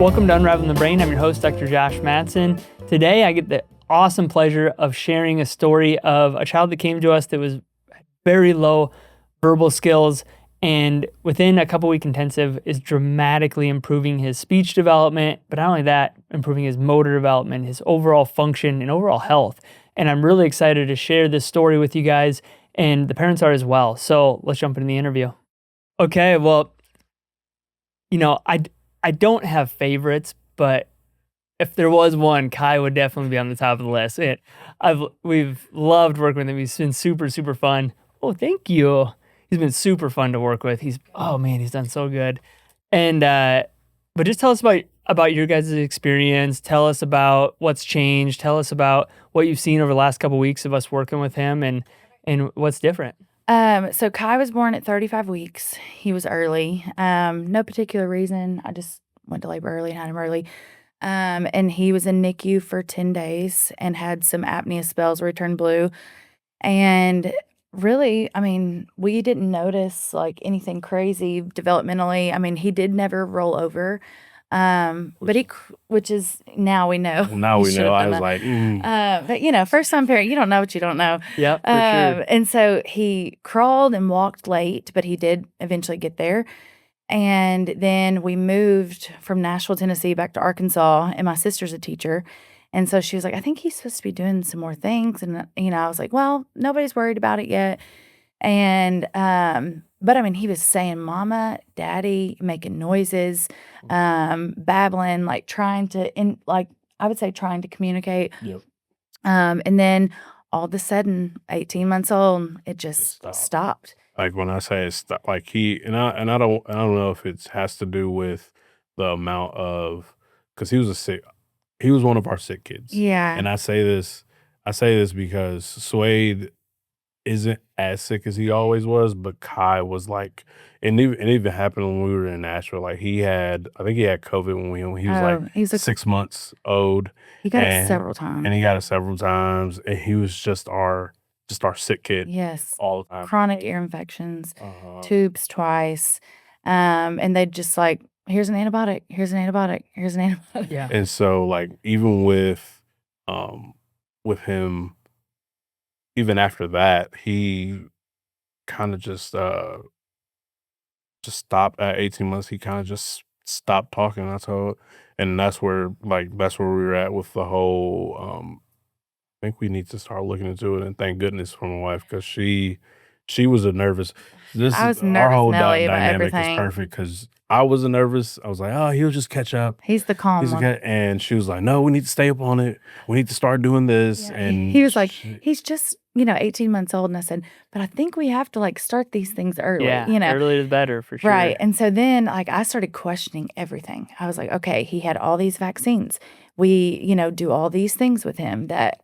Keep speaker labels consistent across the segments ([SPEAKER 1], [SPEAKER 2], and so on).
[SPEAKER 1] Welcome to Unraveling the Brain. I'm your host, Dr. Josh Madsen. Today, I get the awesome pleasure of sharing a story of a child that came to us that was very low verbal skills, and within a couple-week intensive is dramatically improving his speech development, but not only that, improving his motor development, his overall function, and overall health. And I'm really excited to share this story with you guys, and the parents are as well. So let's jump into the interview. Okay, well, I don't have favorites, but if there was one, Kai would definitely be on the top of the list. We've loved working with him. He's been super, super fun. Oh, thank you. He's been super fun to work with. He's done so good. And but just tell us about your guys' experience. Tell us about what's changed. Tell us about what you've seen over the last couple of weeks of us working with him and what's different.
[SPEAKER 2] So Kai was born at 35 weeks. He was early. No particular reason. I just went to labor early and had him early. And he was in NICU for 10 days and had some apnea spells where he turned blue. And really, we didn't notice like anything crazy developmentally. He did never roll over. Which is now we know.
[SPEAKER 3] Now we know. I was like,
[SPEAKER 2] but first time parent, you don't know what you don't know.
[SPEAKER 1] Yeah, for sure.
[SPEAKER 2] And so he crawled and walked late, but he did eventually get there. And then we moved from Nashville, Tennessee back to Arkansas, and my sister's a teacher. And so she was like, I think he's supposed to be doing some more things. And, I was like, well, nobody's worried about it yet. And, but he was saying mama, daddy, making noises, babbling, like trying to communicate.
[SPEAKER 3] Yep.
[SPEAKER 2] And then all of a sudden, 18 months old, it just stopped.
[SPEAKER 3] Like when I say it's like I don't know if it has to do with the amount of, because he was one of our sick kids.
[SPEAKER 2] Yeah.
[SPEAKER 3] And I say this because Suede isn't as sick as he always was, but Kai was like, and it even happened when we were in Nashville. Like I think he had COVID when he was 6 months old.
[SPEAKER 2] He got it several times.
[SPEAKER 3] And he got it several times, and he was just our sick kid.
[SPEAKER 2] Yes.
[SPEAKER 3] All the time.
[SPEAKER 2] Chronic ear infections, tubes twice. And they just like, here's an antibiotic, here's an antibiotic, here's an antibiotic.
[SPEAKER 1] Yeah.
[SPEAKER 3] And so like even with him, even after that, he kind of just stopped at 18 months. He kind of just stopped talking. And that's where we were at with the whole. I think we need to start looking into it. And thank goodness for my wife, because she was a nervous.
[SPEAKER 2] I was nervous,
[SPEAKER 3] our whole
[SPEAKER 2] Nelly, about
[SPEAKER 3] dynamic
[SPEAKER 2] everything.
[SPEAKER 3] is perfect because I was nervous. I was like, oh, he'll just catch up.
[SPEAKER 2] He's the calm one.
[SPEAKER 3] And she was like, no, we need to stay up on it. We need to start doing this.
[SPEAKER 2] Yeah.
[SPEAKER 3] And
[SPEAKER 2] he was like, he's just 18 months old. And I said, but I think we have to like start these things early.
[SPEAKER 1] Yeah, early is better for sure.
[SPEAKER 2] Right. And so then like I started questioning everything. I was like, okay, he had all these vaccines. We, do all these things with him that,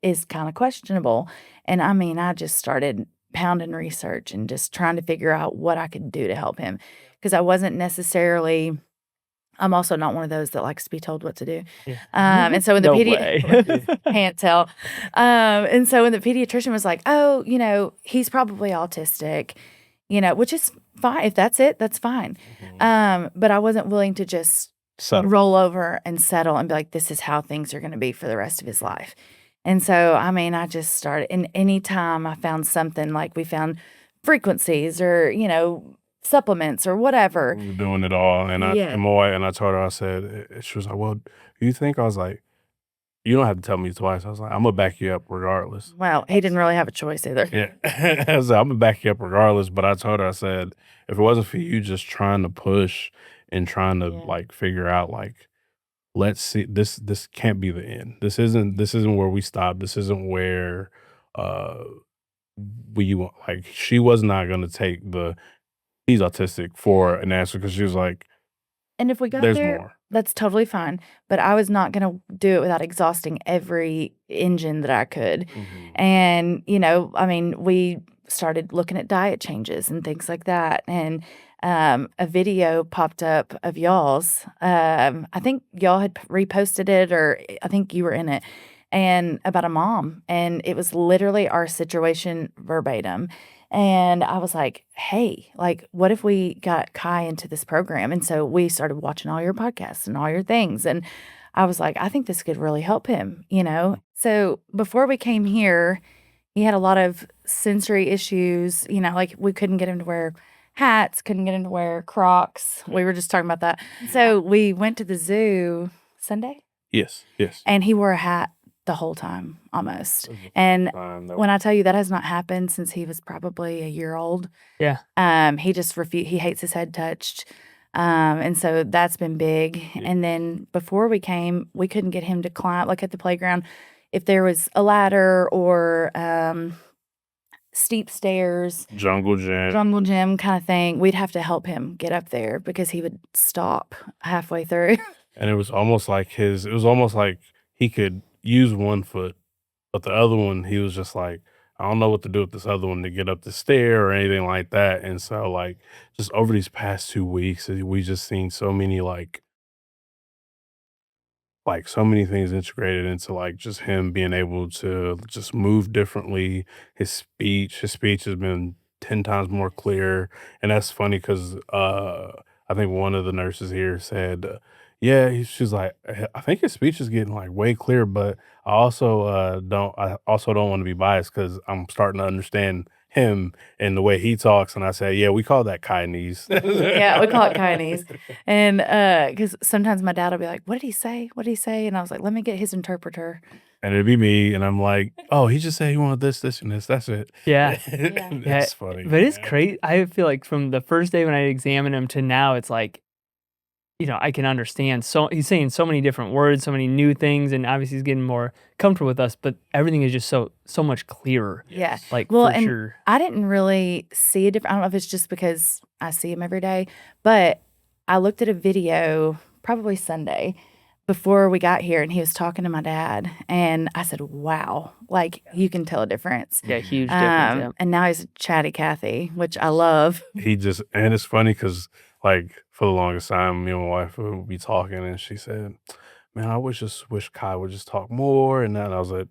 [SPEAKER 2] is kind of questionable. And I just started pounding research and just trying to figure out what I could do to help him. Because I wasn't necessarily, I'm also not one of those that likes to be told what to do.
[SPEAKER 1] Yeah.
[SPEAKER 2] And so when the
[SPEAKER 1] No way.
[SPEAKER 2] can't tell. And so when the pediatrician was like, oh, he's probably autistic, which is fine. If that's it, that's fine. But I wasn't willing to just roll over and settle and be like, this is how things are going to be for the rest of his life. And so, I just started, and any time I found something, like we found frequencies or, supplements or whatever.
[SPEAKER 3] We were doing it all. And I told her, I said, she was like, well, do you think? I was like, you don't have to tell me twice. I was like, I'm going to back you up regardless.
[SPEAKER 2] Well, he didn't really have a choice either.
[SPEAKER 3] Yeah. I was like, I'm going to back you up regardless. But I told her, I said, if it wasn't for you just trying to push and trying to like figure out like, let's see, this can't be the end. This isn't where we stop. This isn't where she was not going to take he's autistic for an answer, because she was like,
[SPEAKER 2] and if we got
[SPEAKER 3] there's
[SPEAKER 2] there,
[SPEAKER 3] more.
[SPEAKER 2] That's totally fine. But I was not going to do it without exhausting every engine that I could. And, we started looking at diet changes and things like that. And a video popped up of y'all's. I think y'all had reposted it, or I think you were in it, and about a mom. And it was literally our situation verbatim. And I was like, hey, like, what if we got Kai into this program? And so we started watching all your podcasts and all your things. And I was like, I think this could really help him, you know? So before we came here, he had a lot of sensory issues, you know, like we couldn't get him to wear hats, couldn't get him to wear Crocs. We were just talking about that. So we went to the zoo Sunday
[SPEAKER 3] Yes.
[SPEAKER 2] and he wore a hat the whole time almost.
[SPEAKER 3] That was the
[SPEAKER 2] And
[SPEAKER 3] first time that-
[SPEAKER 2] when I tell you that has not happened since he was probably a year old.
[SPEAKER 1] Yeah.
[SPEAKER 2] He just he hates his head touched. And so that's been big.
[SPEAKER 3] Yeah.
[SPEAKER 2] And then before we came, we couldn't get him to climb, like at the playground, if there was a ladder or steep stairs,
[SPEAKER 3] jungle gym.
[SPEAKER 2] jungle gym kind of thing, we'd have to help him get up there because he would stop halfway through.
[SPEAKER 3] And it was almost like he could use one foot, but the other one, he was just like, I don't know what to do with this other one to get up the stair or anything like that. And so, like, just over these past 2 weeks, we just seen so many so many things integrated into like just him being able to just move differently. His speech has been 10 times more clear. And that's funny because I think one of the nurses here said, yeah, she's like, I think his speech is getting like way clearer, but I also don't want to be biased because I'm starting to understand him and the way he talks. And I say, yeah, we call that kindness.
[SPEAKER 2] Yeah, we call it kindness. And because sometimes my dad will be like, what did he say? What did he say? And I was like, let me get his interpreter.
[SPEAKER 3] And it'd be me, and I'm like, "Oh, he just said he wanted this, this, and this. That's it."
[SPEAKER 1] Yeah.
[SPEAKER 3] That's funny.
[SPEAKER 1] But it's
[SPEAKER 3] man.
[SPEAKER 1] crazy. I feel like from the first day when I examined him to now, it's like, you know, I can understand. So he's saying so many different words, so many new things, and obviously he's getting more comfortable with us. But everything is just so much clearer.
[SPEAKER 2] Yeah.
[SPEAKER 1] Like
[SPEAKER 2] Well,
[SPEAKER 1] for
[SPEAKER 2] and
[SPEAKER 1] sure.
[SPEAKER 2] I didn't really see a difference. I don't know if it's just because I see him every day, but I looked at a video probably Sunday before we got here, and he was talking to my dad, and I said, wow, like you can tell a difference.
[SPEAKER 1] Yeah, huge difference.
[SPEAKER 2] And now he's chatty Cathy, which I love.
[SPEAKER 3] And it's funny because, like, for the longest time, me and my wife would be talking, and she said, "Man, I wish Kai would just talk more." And then I was like,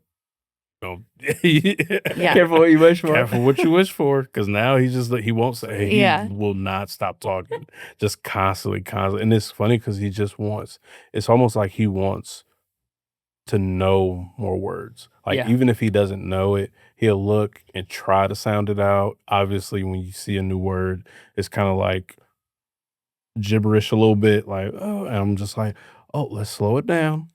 [SPEAKER 3] "No,
[SPEAKER 2] Yeah.
[SPEAKER 1] Careful what you wish for.
[SPEAKER 3] Careful what you wish for, because now he won't say. He
[SPEAKER 2] Yeah.
[SPEAKER 3] will not stop talking, just constantly. And it's funny because he just wants. It's almost like he wants to know more words. Like
[SPEAKER 1] Yeah.
[SPEAKER 3] even if he doesn't know it, he'll look and try to sound it out. Obviously, when you see a new word, it's kind of like gibberish a little bit. Like, oh, and I'm just like, oh, let's slow it down.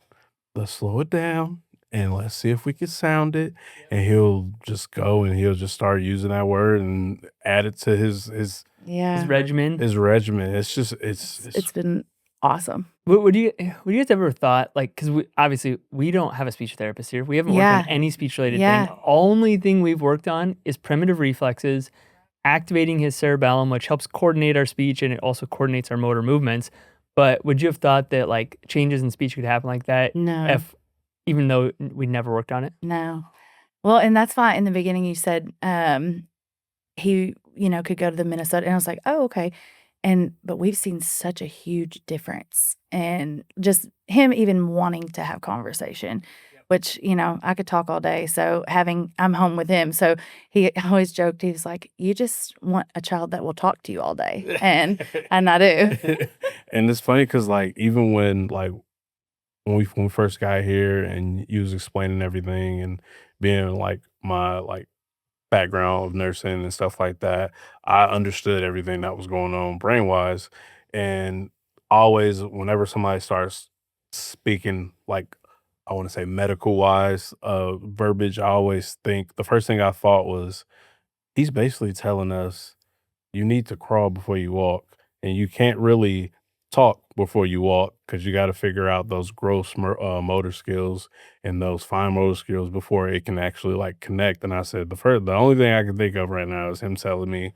[SPEAKER 3] Let's slow it down. And let's see if we can sound it. And he'll just go and he'll just start using that word and add it to his
[SPEAKER 2] Yeah.
[SPEAKER 1] His regimen.
[SPEAKER 3] regimen. It's just
[SPEAKER 2] It's been awesome.
[SPEAKER 1] Would you guys ever thought, like, because we don't have a speech therapist here. We haven't worked on
[SPEAKER 2] Yeah.
[SPEAKER 1] any speech related
[SPEAKER 2] Yeah.
[SPEAKER 1] thing. Only thing we've worked on is primitive reflexes, activating his cerebellum, which helps coordinate our speech and it also coordinates our motor movements. But would you have thought that like changes in speech could happen like that
[SPEAKER 2] No.
[SPEAKER 1] even though we never worked on it?
[SPEAKER 2] No. Well, and that's why in the beginning you said he, you know, could go to the Minnesota, and I was like, oh, okay. But we've seen such a huge difference and just him even wanting to have conversation, which, you know, I could talk all day. So I'm home with him. So he always joked, he was like, you just want a child that will talk to you all day. And I do.
[SPEAKER 3] And it's funny because like even when we first got here and you was explaining everything and being like my like background of nursing and stuff like that, I understood everything that was going on brain wise. And always whenever somebody starts speaking like I want to say medical wise verbiage, I always think the first thing I thought was he's basically telling us you need to crawl before you walk, and you can't really talk before you walk because you got to figure out those gross motor skills and those fine motor skills before it can actually like connect. And I said the only thing I can think of right now is him telling me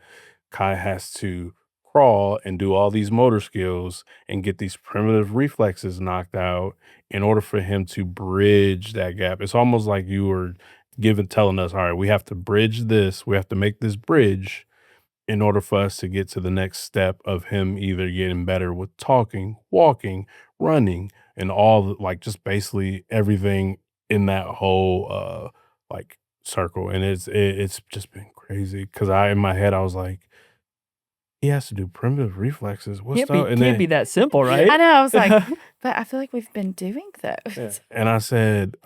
[SPEAKER 3] Kai has to crawl and do all these motor skills and get these primitive reflexes knocked out in order for him to bridge that gap. It's almost like you were telling us, all right, we have to bridge this, we have to make this bridge in order for us to get to the next step of him either getting better with talking, walking, running, and like just basically everything in that whole like circle. And it's just been crazy. crazy because in my head I was like, he has to do primitive reflexes. What's
[SPEAKER 1] Can't be
[SPEAKER 3] up? And
[SPEAKER 1] can't be
[SPEAKER 3] then
[SPEAKER 1] that simple, right?
[SPEAKER 2] I know. I was like, but I feel like we've been doing those.
[SPEAKER 3] and I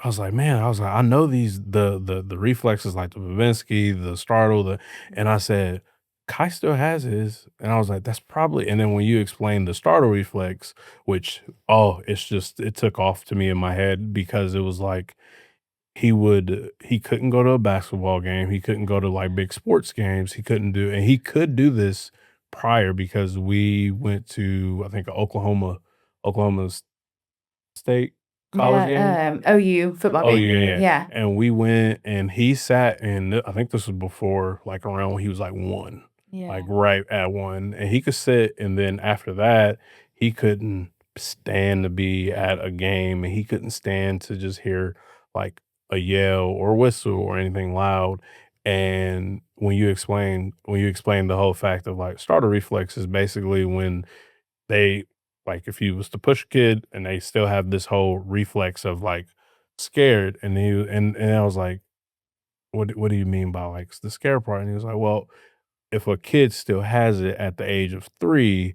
[SPEAKER 3] was like, man, I know the reflexes like the Babinski, the startle, and I said, Kai still has his. And I was like, that's probably, and then when you explained the startle reflex, which, it took off to me in my head because it was like, he couldn't go to a basketball game. He couldn't go to like big sports games. And he could do this prior because we went to, I think, Oklahoma State college game.
[SPEAKER 2] Yeah, OU football
[SPEAKER 3] Oh
[SPEAKER 2] game.
[SPEAKER 3] yeah.
[SPEAKER 2] Yeah.
[SPEAKER 3] And we went and he sat and I think this was before like around when he was like 1, like
[SPEAKER 2] Yeah.
[SPEAKER 3] right at 1. And he could sit and then after that, he couldn't stand to be at a game and he couldn't stand to just hear like a yell or whistle or anything loud. And when you explain the whole fact of like starter reflex is basically when they like if you was to push a kid and they still have this whole reflex of like scared and I was like, what do you mean by like the scare part? And he was like, well, if a kid still has it at the age of 3,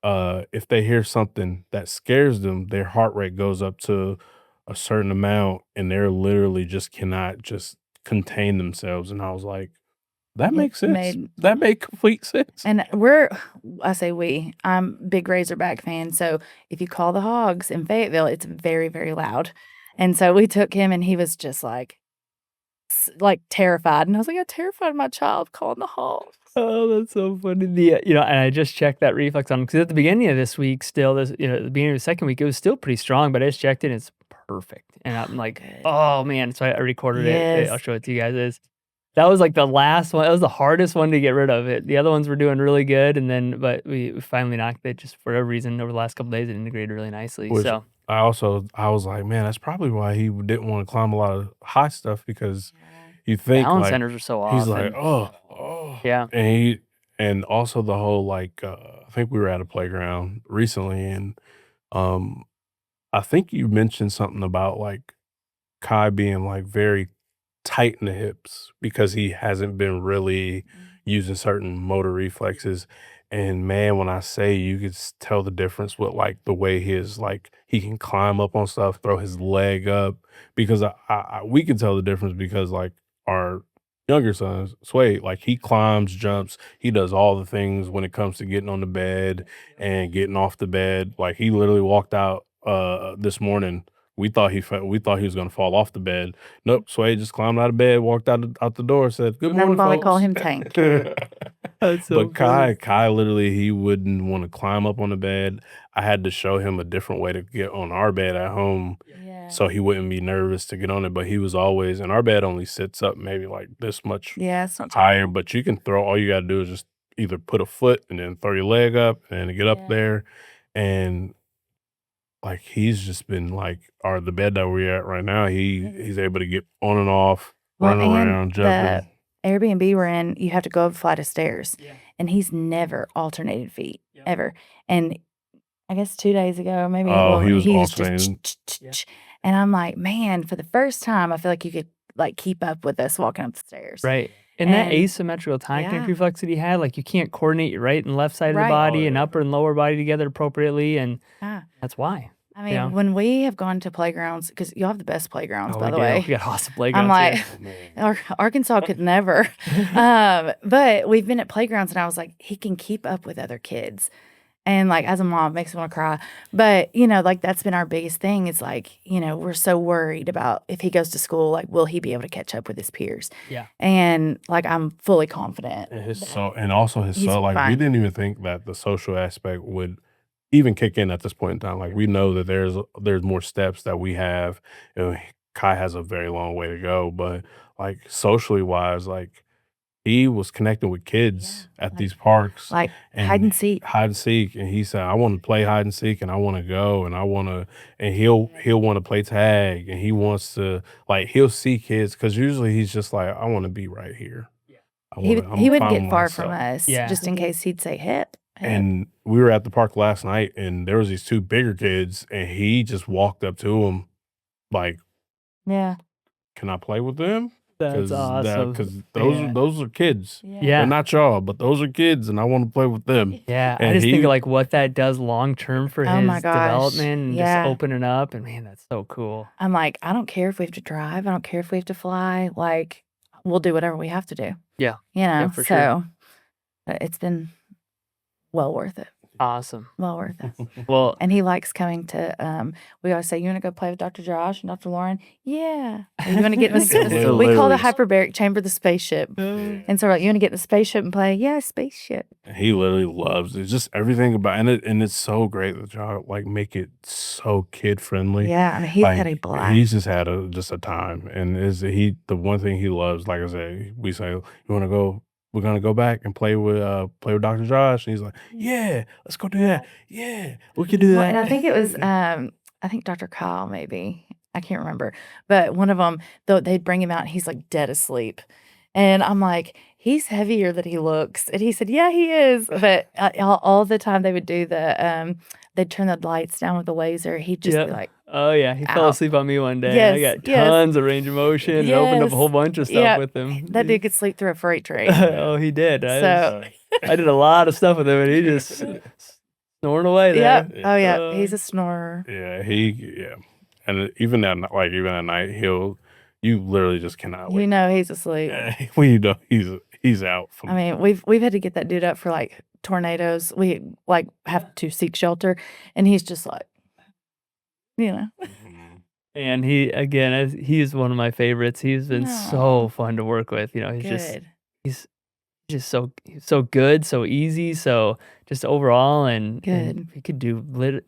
[SPEAKER 3] if they hear something that scares them, their heart rate goes up to a certain amount and they're literally just cannot just contain themselves. And I was like, that
[SPEAKER 2] It
[SPEAKER 3] makes sense.
[SPEAKER 2] made-
[SPEAKER 3] That made complete sense.
[SPEAKER 2] And I'm big Razorback fan. So if you call the Hogs in Fayetteville, it's very, very loud. And so we took him and he was just like terrified. And I was like, I terrified my child calling the Hogs.
[SPEAKER 1] Oh, that's so funny. And I just checked that reflex on because at the beginning of this week, still at the beginning of the second week, it was still pretty strong, but I just checked it and it's perfect. And I'm like,
[SPEAKER 2] Good.
[SPEAKER 1] oh man. So I recorded it.
[SPEAKER 2] Yes.
[SPEAKER 1] I'll show it to you guys. That was like the last one. That was the hardest one to get rid of it. The other ones were doing really good. But we finally knocked it just for whatever reason over the last couple days. It integrated really nicely.
[SPEAKER 3] Which
[SPEAKER 1] So
[SPEAKER 3] I was like, man, that's probably why he didn't want to climb a lot of high stuff because you think
[SPEAKER 1] balance
[SPEAKER 3] like
[SPEAKER 1] centers are so off.
[SPEAKER 3] he's like, oh,
[SPEAKER 1] Yeah.
[SPEAKER 3] and also the whole like I think we were at a playground recently and um I think you mentioned something about like Kai being like very tight in the hips because he hasn't been really using certain motor reflexes. And man, when I say you could tell the difference with like the way he can climb up on stuff, throw his leg up because we can tell the difference because like our younger son, Sway, like he climbs, jumps, he does all the things when it comes to getting on the bed and getting off the bed. Like he literally walked out this morning. We thought he was gonna fall off the bed. Nope, Sway just climbed out of bed, walked out the door, said, "Good morning,
[SPEAKER 2] That's why we
[SPEAKER 3] folks."
[SPEAKER 2] call him Tank.
[SPEAKER 1] That's so
[SPEAKER 3] But
[SPEAKER 1] funny.
[SPEAKER 3] Kai literally, he wouldn't want to climb up on the bed. I had to show him a different way to get on our bed at home
[SPEAKER 2] Yeah.
[SPEAKER 3] so he wouldn't be nervous to get on it. But he was always, and our bed only sits up maybe like this much
[SPEAKER 2] Yeah. It's not
[SPEAKER 3] higher, but you can all you got to do is just either put a foot and then throw your leg up and get up
[SPEAKER 2] Yeah.
[SPEAKER 3] there. And like he's just been like the bed that we're at right now, he's able to get on and off,
[SPEAKER 2] Well,
[SPEAKER 3] running
[SPEAKER 2] and
[SPEAKER 3] around, jumping.
[SPEAKER 2] the Airbnb we're in, you have to go up a flight of stairs.
[SPEAKER 1] Yeah.
[SPEAKER 2] And he's never alternated feet,
[SPEAKER 1] Yep.
[SPEAKER 2] ever. And I guess 2 days ago, maybe
[SPEAKER 3] He was
[SPEAKER 2] just
[SPEAKER 3] alternating.
[SPEAKER 2] and I'm like, man, for the first time, I feel like you could like keep up with us walking up the stairs.
[SPEAKER 1] Right. And that
[SPEAKER 2] And-
[SPEAKER 1] asymmetrical time
[SPEAKER 2] yeah.
[SPEAKER 1] reflex that he had, like you can't coordinate your right and left side of the
[SPEAKER 2] Right.
[SPEAKER 1] body
[SPEAKER 3] Oh,
[SPEAKER 1] and
[SPEAKER 3] yeah.
[SPEAKER 1] upper and lower body together appropriately. And
[SPEAKER 2] Yeah.
[SPEAKER 1] that's why.
[SPEAKER 2] I mean,
[SPEAKER 1] Yeah.
[SPEAKER 2] when we have gone to playgrounds, because you have the best playgrounds, by
[SPEAKER 1] we
[SPEAKER 2] the
[SPEAKER 1] do.
[SPEAKER 2] way.
[SPEAKER 1] We got awesome playgrounds.
[SPEAKER 2] I'm like,
[SPEAKER 1] here.
[SPEAKER 3] Oh, man.
[SPEAKER 2] Arkansas could never. But we've been at playgrounds and I was like, he can keep up with other kids. And like, as a mom, it makes me want to cry. But, like that's been our biggest thing. It's like, we're so worried about if he goes to school, like, will he be able to catch up with his peers?
[SPEAKER 1] Yeah.
[SPEAKER 2] And like, I'm fully confident.
[SPEAKER 3] And his
[SPEAKER 2] He's
[SPEAKER 3] like we
[SPEAKER 2] fine.
[SPEAKER 3] didn't even think that the social aspect would even kick in at this point in time. Like we know that there's more steps that we have. Kai has a very long way to go, but like socially wise, like he was connecting with kids
[SPEAKER 2] Yeah,
[SPEAKER 3] at these parks,
[SPEAKER 2] Like hide and seek.
[SPEAKER 3] and he said, "I want to play hide and seek, and I want to go, and I want to," and he'll want to play tag, and he wants to like he'll see kids because usually he's just like, "I want to be right here."
[SPEAKER 2] He
[SPEAKER 3] I'm
[SPEAKER 2] wouldn't
[SPEAKER 3] fine
[SPEAKER 2] get
[SPEAKER 3] with
[SPEAKER 2] far
[SPEAKER 3] myself.
[SPEAKER 2] from us
[SPEAKER 1] Yeah.
[SPEAKER 2] just in case he'd say hip.
[SPEAKER 3] And we were at the park last night, and there was these 2 bigger kids, and he just walked up to them like,
[SPEAKER 2] Yeah.
[SPEAKER 3] "Can I play with them?"
[SPEAKER 1] That's awesome.
[SPEAKER 3] Because
[SPEAKER 1] Yeah.
[SPEAKER 3] those are kids.
[SPEAKER 2] Yeah.
[SPEAKER 1] Yeah.
[SPEAKER 3] They're not y'all, but those are kids, and I want to play with them.
[SPEAKER 1] Yeah, I
[SPEAKER 3] And
[SPEAKER 1] just think
[SPEAKER 3] he-
[SPEAKER 1] of like what that does long term for
[SPEAKER 2] Oh my
[SPEAKER 1] his
[SPEAKER 2] gosh,
[SPEAKER 1] development and just
[SPEAKER 2] yeah.
[SPEAKER 1] opening up. And man, that's so cool.
[SPEAKER 2] I'm like, I don't care if we have to drive. I don't care if we have to fly. Like, we'll do whatever we have to do.
[SPEAKER 1] Yeah.
[SPEAKER 2] You know,
[SPEAKER 1] for sure.
[SPEAKER 2] so it's been well worth it.
[SPEAKER 1] Awesome.
[SPEAKER 2] Well worth it.
[SPEAKER 1] Well,
[SPEAKER 2] And he likes coming to, we always say, you want to go play with Dr. Josh and Dr. Lauren? Yeah. Or you want to get in the, we call the
[SPEAKER 3] Hilarious.
[SPEAKER 2] hyperbaric chamber the spaceship. And so we're like, you want to get in the spaceship and play? Yeah, spaceship.
[SPEAKER 3] He literally loves it. Just everything about it, and it's so great that y'all like make it so kid friendly.
[SPEAKER 2] Yeah. I mean, he's had a
[SPEAKER 3] Like
[SPEAKER 2] blast.
[SPEAKER 3] he's just had just a time, and the one thing he loves. Like I said, we say, "You want to go? We're gonna go back and play with Dr. Josh," and he's like, "Yeah, let's go do that. Yeah, we could do
[SPEAKER 2] Well,
[SPEAKER 3] that."
[SPEAKER 2] and I think it was, I think Dr. Kyle, maybe. I can't remember. But one of them, they'd bring him out and he's like dead asleep. And I'm like, he's heavier than he looks. And he said, yeah, he is. But all the time they would do they'd turn the lights down with the laser. He'd just be like,
[SPEAKER 1] oh yeah, he fell
[SPEAKER 2] Ow.
[SPEAKER 1] asleep on me one day. I
[SPEAKER 2] Yes,
[SPEAKER 1] got
[SPEAKER 2] yes.
[SPEAKER 1] tons of range of motion and opened up a
[SPEAKER 2] Yes.
[SPEAKER 1] whole bunch of stuff
[SPEAKER 2] Yeah,
[SPEAKER 1] with him.
[SPEAKER 2] that dude could sleep through a freight train.
[SPEAKER 1] Oh, he did.
[SPEAKER 2] So,
[SPEAKER 1] I did a lot of stuff with him, and he just snoring away
[SPEAKER 2] yeah.
[SPEAKER 1] there.
[SPEAKER 2] Oh, yeah. He's a snorer.
[SPEAKER 3] Yeah, and even at night, you literally just cannot
[SPEAKER 2] You
[SPEAKER 3] wait.
[SPEAKER 2] know he's asleep.
[SPEAKER 3] When you know he's out. From,
[SPEAKER 2] I mean, we've had to get that dude up for like tornadoes. We like have to seek shelter, and he's just like, you know.
[SPEAKER 1] And he is one of my favorites. He's been so fun to work with. You know, he's just so good, so easy, so just overall, and
[SPEAKER 2] Good.
[SPEAKER 1] he could do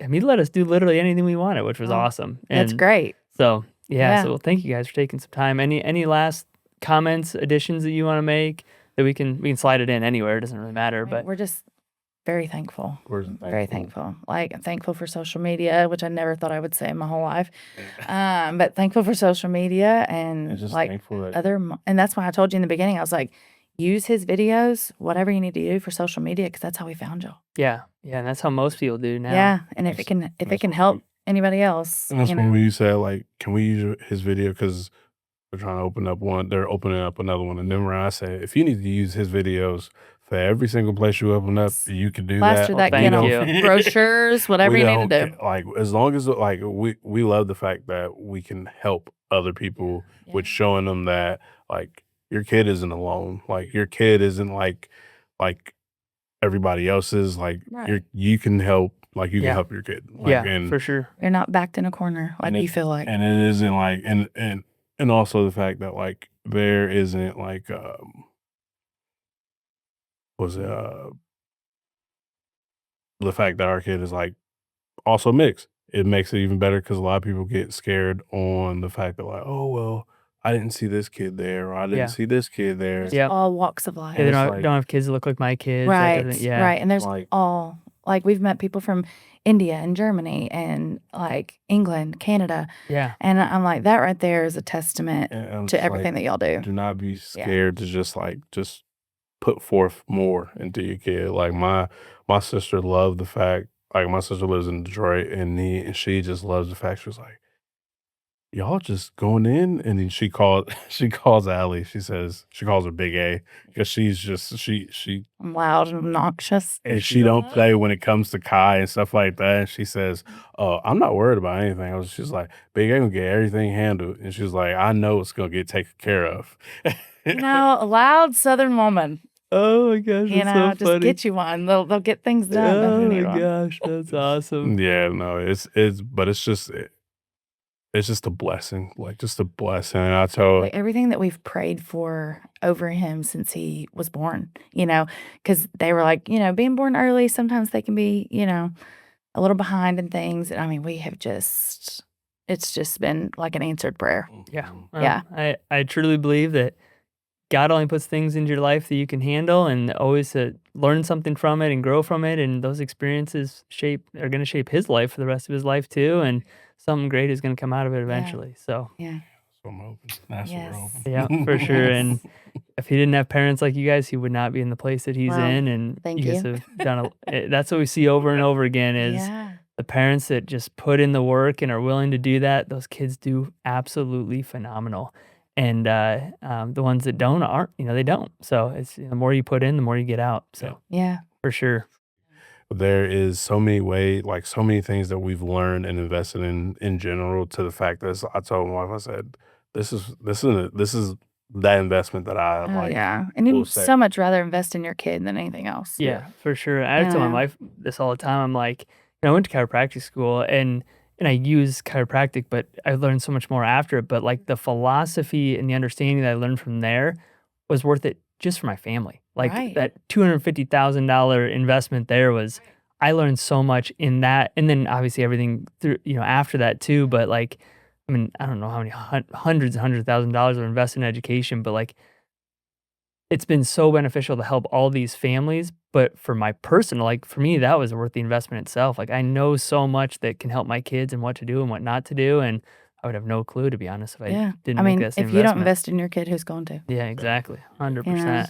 [SPEAKER 1] he let us do literally anything we wanted, which was
[SPEAKER 2] Oh,
[SPEAKER 1] awesome.
[SPEAKER 2] That's
[SPEAKER 1] And
[SPEAKER 2] great.
[SPEAKER 1] So
[SPEAKER 2] Yeah.
[SPEAKER 1] so thank you guys for taking some time. Any last comments, additions that you want to make that we can slide it in anywhere. It doesn't really matter,
[SPEAKER 2] I mean,
[SPEAKER 1] but
[SPEAKER 2] we're just very thankful.
[SPEAKER 3] We're
[SPEAKER 2] Very thankful. Like, I'm thankful for social media, which I never thought I would say in my whole life. But thankful for social media
[SPEAKER 3] And
[SPEAKER 2] and
[SPEAKER 3] just
[SPEAKER 2] like
[SPEAKER 3] thankful that
[SPEAKER 2] and that's why I told you in the beginning, I was like, use his videos, whatever you need to do for social media, because that's how we found y'all.
[SPEAKER 1] yeah, and that's how most people do now.
[SPEAKER 2] Yeah. And if
[SPEAKER 3] That's-
[SPEAKER 2] it
[SPEAKER 3] that's
[SPEAKER 2] can
[SPEAKER 3] what
[SPEAKER 2] help anybody else,
[SPEAKER 3] And that's
[SPEAKER 2] you
[SPEAKER 3] when
[SPEAKER 2] know.
[SPEAKER 3] we said, like, can we use his video? Because they're trying to open up one. They're opening up another one. And then when I said, if you need to use his videos for every single place you open up, you can do
[SPEAKER 2] Plaster
[SPEAKER 3] that.
[SPEAKER 2] that
[SPEAKER 1] thank
[SPEAKER 2] kid on
[SPEAKER 1] you.
[SPEAKER 2] brochures, whatever
[SPEAKER 3] We
[SPEAKER 2] you need to
[SPEAKER 3] don't
[SPEAKER 2] do.
[SPEAKER 3] ca- Like, as long as, like, we love the fact that we can help other people with
[SPEAKER 2] Yeah.
[SPEAKER 3] showing them that, like, your kid isn't alone. Like, your kid isn't like everybody else's. Like,
[SPEAKER 2] Right.
[SPEAKER 3] you can help. Like, you can
[SPEAKER 1] Yeah.
[SPEAKER 3] help your kid. Like,
[SPEAKER 1] Yeah,
[SPEAKER 3] and,
[SPEAKER 1] for sure.
[SPEAKER 2] You're not backed in a corner like
[SPEAKER 3] And
[SPEAKER 2] you feel like.
[SPEAKER 3] and it isn't like and also the fact that like there isn't like was it the fact that our kid is like also mixed. It makes it even better because a lot of people get scared on the fact that like, oh well, I didn't see this kid there, or I didn't
[SPEAKER 1] Yeah.
[SPEAKER 3] see this kid there.
[SPEAKER 1] Yeah.
[SPEAKER 2] All walks of life.
[SPEAKER 1] Yeah, they
[SPEAKER 3] it's
[SPEAKER 1] don't,
[SPEAKER 3] like-
[SPEAKER 1] don't have kids that look like my kids. that
[SPEAKER 2] Right,
[SPEAKER 1] doesn't- yeah.
[SPEAKER 2] right. And there's
[SPEAKER 3] Like-
[SPEAKER 2] all like we've met people from India and Germany and like England, Canada,
[SPEAKER 1] Yeah.
[SPEAKER 2] and I'm like that right there is a testament
[SPEAKER 3] And I'm
[SPEAKER 2] to
[SPEAKER 3] just
[SPEAKER 2] everything
[SPEAKER 3] like,
[SPEAKER 2] that y'all do.
[SPEAKER 3] do not be scared to just put forth more into your kid. Like my sister loved the fact, like my sister lives in Detroit, and she just loves the fact she was like, y'all just going in, and then she calls Allie. She calls her Big A because she's just she
[SPEAKER 2] I'm loud and obnoxious.
[SPEAKER 3] and she don't play when it comes to Kai and stuff like that. And she says, "Oh, I'm not worried about anything." She's like, "Big A gonna get everything handled," and she's like, "I know it's gonna get taken care of."
[SPEAKER 2] You know, a loud Southern woman.
[SPEAKER 1] Oh my gosh,
[SPEAKER 2] You
[SPEAKER 1] that's
[SPEAKER 2] know,
[SPEAKER 1] so
[SPEAKER 2] just
[SPEAKER 1] funny.
[SPEAKER 2] get you one. They'll get things done. if you
[SPEAKER 1] Oh
[SPEAKER 2] need
[SPEAKER 1] my
[SPEAKER 2] one.
[SPEAKER 1] gosh, that's awesome.
[SPEAKER 3] Yeah, no, but it's just a blessing, like just a blessing. And I told
[SPEAKER 2] Like everything that we've prayed for over him since he was born, you know, because they were like, you know, being born early, sometimes they can be, you know, a little behind in things. And I mean, it's just been like an answered prayer.
[SPEAKER 1] Yeah.
[SPEAKER 2] Yeah.
[SPEAKER 1] I truly believe that God only puts things into your life that you can handle, and always to learn something from it and grow from it. And those experiences are going to shape his life for the rest of his life too. And something great is going to come out of it eventually. So
[SPEAKER 2] Yeah.
[SPEAKER 3] So I'm hoping. That's what we're
[SPEAKER 2] Yes.
[SPEAKER 3] hoping.
[SPEAKER 1] yeah, for sure. And if he didn't have parents like you guys, he would not be in the place that he's
[SPEAKER 2] Well,
[SPEAKER 1] in. And
[SPEAKER 2] thank
[SPEAKER 1] you guys
[SPEAKER 2] you.
[SPEAKER 1] have done that's what we see over and over again is
[SPEAKER 2] Yeah.
[SPEAKER 1] the parents that just put in the work and are willing to do that. Those kids do absolutely phenomenal. And the ones that don't aren't, they don't. So it's the more you put in, the more you get out. So
[SPEAKER 2] Yeah.
[SPEAKER 1] for sure.
[SPEAKER 3] There is so many like so many things that we've learned and invested in general, to the fact that I told my wife, I said, this is that investment that I
[SPEAKER 2] Oh,
[SPEAKER 3] like
[SPEAKER 2] yeah. And
[SPEAKER 3] will
[SPEAKER 2] you'd
[SPEAKER 3] say.
[SPEAKER 2] so much rather invest in your kid than anything else.
[SPEAKER 1] Yeah, for sure. I tell my
[SPEAKER 2] Yeah.
[SPEAKER 1] wife this all the time. I'm like, I went to chiropractic school and I use chiropractic, but I learned so much more after it. But like the philosophy and the understanding that I learned from there was worth it just for my family. Like
[SPEAKER 2] Right.
[SPEAKER 1] that $250,000 investment there was, I learned so much in that. And then obviously everything through, after that too. But like, I mean, I don't know how many hundreds and hundreds of $1,000s were invested in education, but like, it's been so beneficial to help all these families, but for my personal, like for me, that was worth the investment itself. Like I know so much that can help my kids and what to do and what not to do, and I would have no clue, to be honest, if I
[SPEAKER 2] Yeah.
[SPEAKER 1] didn't
[SPEAKER 2] I
[SPEAKER 1] make
[SPEAKER 2] mean,
[SPEAKER 1] that same
[SPEAKER 2] if you don't
[SPEAKER 1] investment.
[SPEAKER 2] invest in your kid, who's going to?
[SPEAKER 1] Yeah, exactly, 100%,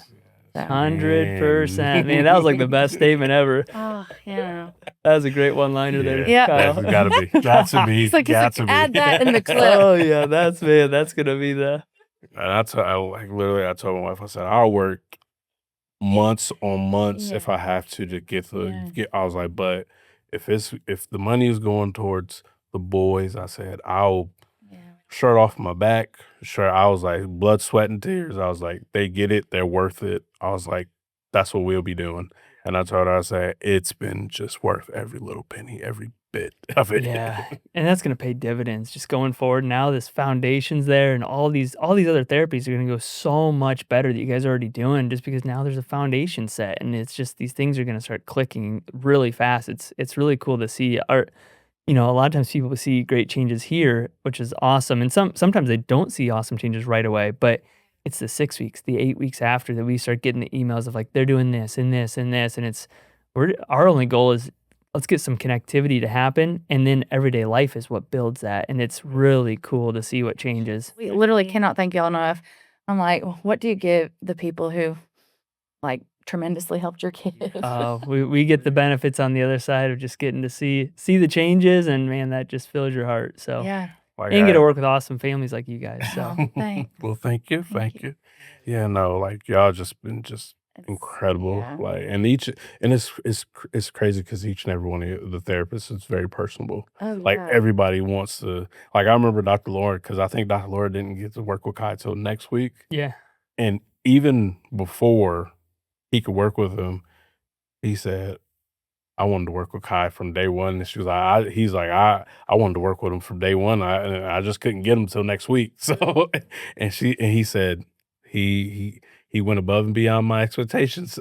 [SPEAKER 2] So.
[SPEAKER 1] 100%. Man, that was like the best statement ever.
[SPEAKER 2] Oh, yeah.
[SPEAKER 1] That was a great one-liner there,
[SPEAKER 2] Yeah.
[SPEAKER 1] Kyle.
[SPEAKER 3] That's gotta be. Got to be.
[SPEAKER 2] It's like,
[SPEAKER 3] Got to be.
[SPEAKER 2] add that in the clip.
[SPEAKER 1] Oh yeah, that's gonna be the.
[SPEAKER 3] And I told my wife, I said, I'll work months on months if I have to get I was like, but if the money is going towards the boys, I said, I'll shirt off my back. Sure. I was like, blood, sweat, and tears. I was like, they get it, they're worth it. I was like, that's what we'll be doing. And I told her, I said, it's been just worth every little penny, every bit of it.
[SPEAKER 1] Yeah, and that's gonna pay dividends just going forward. Now this foundation's there, and all these other therapies are gonna go so much better that you guys are already doing, just because now there's a foundation set, and it's just these things are gonna start clicking really fast. It's really cool to see. A lot of times people see great changes here, which is awesome, and sometimes they don't see awesome changes right away, but it's the 6 weeks, the 8 weeks after that we start getting the emails of like they're doing this and this and this, and our only goal is let's get some connectivity to happen, and then everyday life is what builds that, and it's really cool to see what changes.
[SPEAKER 2] We literally cannot thank y'all enough. I'm like, what do you give the people who like tremendously helped your kids?
[SPEAKER 1] We get the benefits on the other side of just getting to see the changes, and man, that just fills your heart. So
[SPEAKER 2] Yeah.
[SPEAKER 3] Like
[SPEAKER 1] and get to work with awesome families like you guys. So
[SPEAKER 2] Oh, thanks.
[SPEAKER 3] Well, thank you.
[SPEAKER 2] Thank you.
[SPEAKER 3] Yeah, no, like y'all just been just incredible.
[SPEAKER 2] Yeah.
[SPEAKER 3] Like, and it's crazy because each and every one of the therapists is very personable.
[SPEAKER 2] Oh,
[SPEAKER 3] Like
[SPEAKER 2] yeah.
[SPEAKER 3] everybody wants to. Like I remember Dr. Laura, because I think Dr. Laura didn't get to work with Kai till next week,
[SPEAKER 1] yeah,
[SPEAKER 3] and even before he could work with him, he said, I wanted to work with Kai from day one. And she was like, he's like, I wanted to work with him from day one. And I just couldn't get him till next week. So, and he said he went above and beyond my expectations.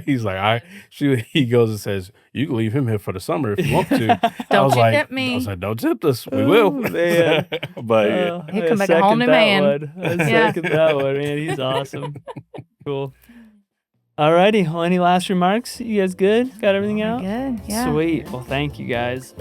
[SPEAKER 3] He's like, he goes and says, you can leave him here for the summer if you want to.
[SPEAKER 2] Don't you tempt me.
[SPEAKER 3] I was like, don't tempt us. We will.
[SPEAKER 1] Oh, man.
[SPEAKER 3] But yeah.
[SPEAKER 2] He'll come back a whole new man.
[SPEAKER 1] I
[SPEAKER 2] Yeah.
[SPEAKER 1] second that one, man. He's awesome. Cool. Alrighty. Well, any last remarks? You guys good? Got everything out?
[SPEAKER 2] Good. Yeah.
[SPEAKER 1] Sweet. Well, thank you guys.